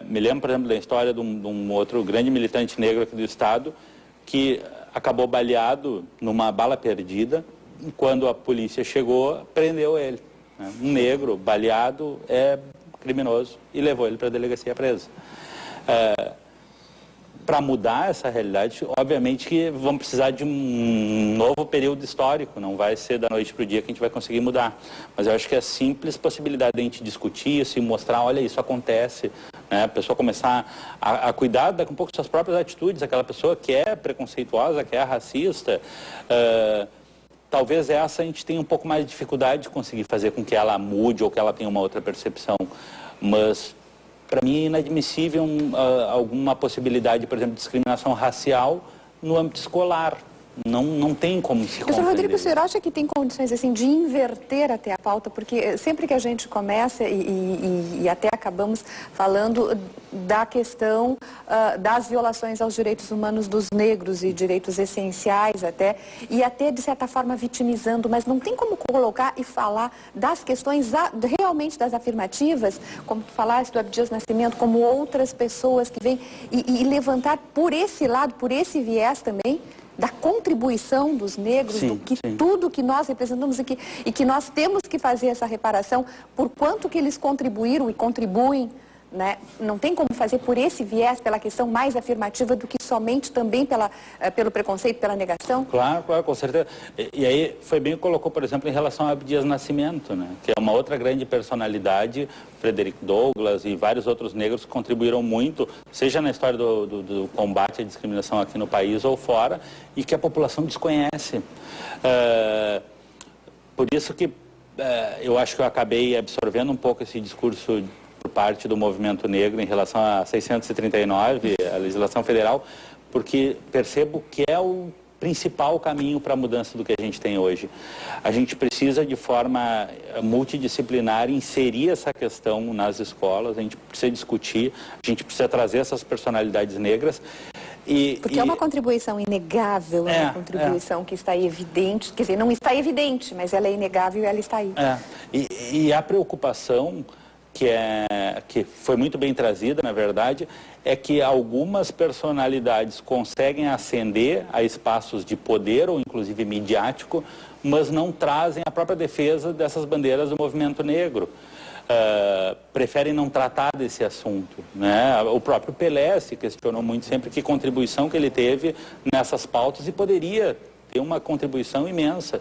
Me lembro, por exemplo, da história de um outro grande militante negro aqui do estado, que acabou baleado numa bala perdida, e quando a polícia chegou, prendeu ele. Um negro baleado é criminoso e levou ele para a delegacia preso. Para mudar essa realidade, obviamente que vamos precisar de um novo período histórico, não vai ser da noite para o dia que a gente vai conseguir mudar. Mas eu acho que a simples possibilidade de a gente discutir isso e mostrar, olha, isso acontece, né? A pessoa começar a cuidar daqui um pouco das suas próprias atitudes, aquela pessoa que é preconceituosa, que é racista, talvez essa a gente tenha um pouco mais de dificuldade de conseguir fazer com que ela mude ou que ela tenha uma outra percepção. Mas para mim, é inadmissível alguma possibilidade, por exemplo, de discriminação racial no âmbito escolar. Não tem como se compreender. Professor Rodrigo, o senhor acha que tem condições assim de inverter até a pauta? Porque sempre que a gente começa e até acabamos falando da questão das violações aos direitos humanos dos negros e direitos essenciais até, e até de certa forma vitimizando, mas não tem como colocar e falar das questões realmente das afirmativas, como tu falaste do Abdias Nascimento, como outras pessoas que vêm e levantar por esse lado, por esse viés também, da contribuição dos negros, sim, do que sim. tudo que nós representamos e que nós temos que fazer essa reparação por quanto que eles contribuíram e contribuem, né? Não tem como fazer por esse viés, pela questão mais afirmativa do que somente também pelo preconceito, pela negação? Claro, com certeza. E aí foi bem o que colocou, por exemplo, em relação a Abdias Nascimento, né? Que é uma outra grande personalidade, Frederick Douglass e vários outros negros que contribuíram muito, seja na história do combate à discriminação aqui no país ou fora, e que a população desconhece. Por isso que eu acho que eu acabei absorvendo um pouco esse discurso por parte do movimento negro em relação a 639, a legislação federal, porque percebo que é o principal caminho para a mudança do que a gente tem hoje. A gente precisa, de forma multidisciplinar, inserir essa questão nas escolas, a gente precisa discutir, a gente precisa trazer essas personalidades negras. Porque é uma contribuição inegável, é uma contribuição que está evidente, quer dizer, não está evidente, mas ela é inegável e ela está aí. E a preocupação que foi muito bem trazida, na verdade, é que algumas personalidades conseguem ascender a espaços de poder ou inclusive midiático, mas não trazem a própria defesa dessas bandeiras do movimento negro. Preferem não tratar desse assunto, né? O próprio Pelé se questionou muito sempre que contribuição que ele teve nessas pautas e poderia ter uma contribuição imensa.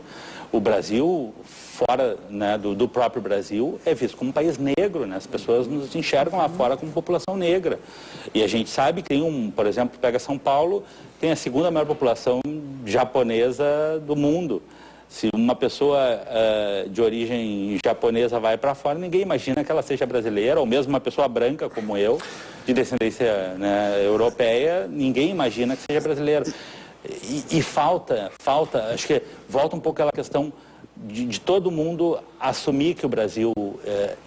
O Brasil, fora, né, do próprio Brasil, é visto como um país negro, né? As pessoas nos enxergam lá fora como população negra. E a gente sabe que tem por exemplo, pega São Paulo, tem a segunda maior população japonesa do mundo. Se uma pessoa de origem japonesa vai para fora, ninguém imagina que ela seja brasileira, ou mesmo uma pessoa branca como eu, de descendência, né, europeia, ninguém imagina que seja brasileiro. E falta, acho que volta um pouco aquela questão de todo mundo assumir que o Brasil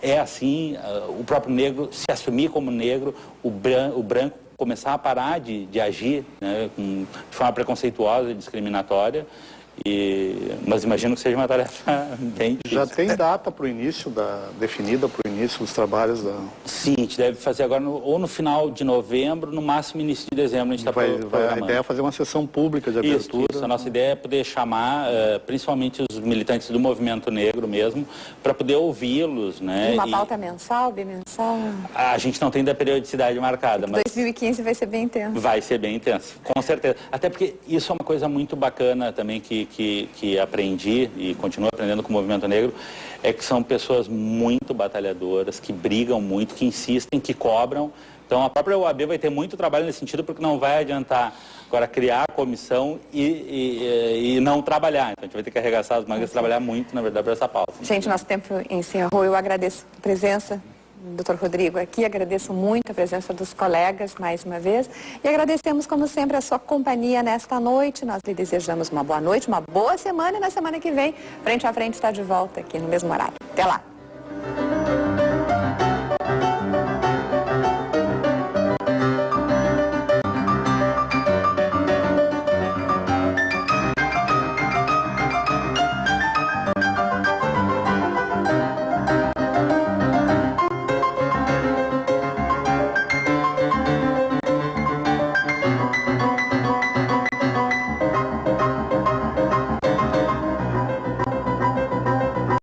é assim, o próprio negro se assumir como negro, o branco começar a parar de agir, né, de forma preconceituosa e discriminatória. Mas imagino que seja uma tarefa bem difícil. Já tem data para o início, definida para o início dos trabalhos? Sim, a gente deve fazer agora ou no final de novembro, no máximo início de dezembro a gente está programando. A ideia é fazer uma sessão pública de abertura? Isso. A nossa ideia é poder chamar principalmente os militantes do movimento negro mesmo, para poder ouvi-los, né? Uma pauta mensal, bimensal? A gente não tem da periodicidade marcada, mas 2015 vai ser bem intenso. Vai ser bem intenso, com certeza. Até porque isso é uma coisa muito bacana também que aprendi e continuo aprendendo com o movimento negro, é que são pessoas muito batalhadoras, que brigam muito, que insistem, que cobram. Então a própria OAB vai ter muito trabalho nesse sentido, porque não vai adiantar agora criar a comissão e não trabalhar. Então a gente vai ter que arregaçar as mangas e trabalhar muito, na verdade, para essa pauta. Gente, nosso tempo encerrou. Eu agradeço a presença Dr. Rodrigo aqui, agradeço muito a presença dos colegas mais uma vez e agradecemos como sempre a sua companhia nesta noite. Nós lhe desejamos uma boa noite, uma boa semana e na semana que vem, frente a frente, está de volta aqui no mesmo horário. Até lá!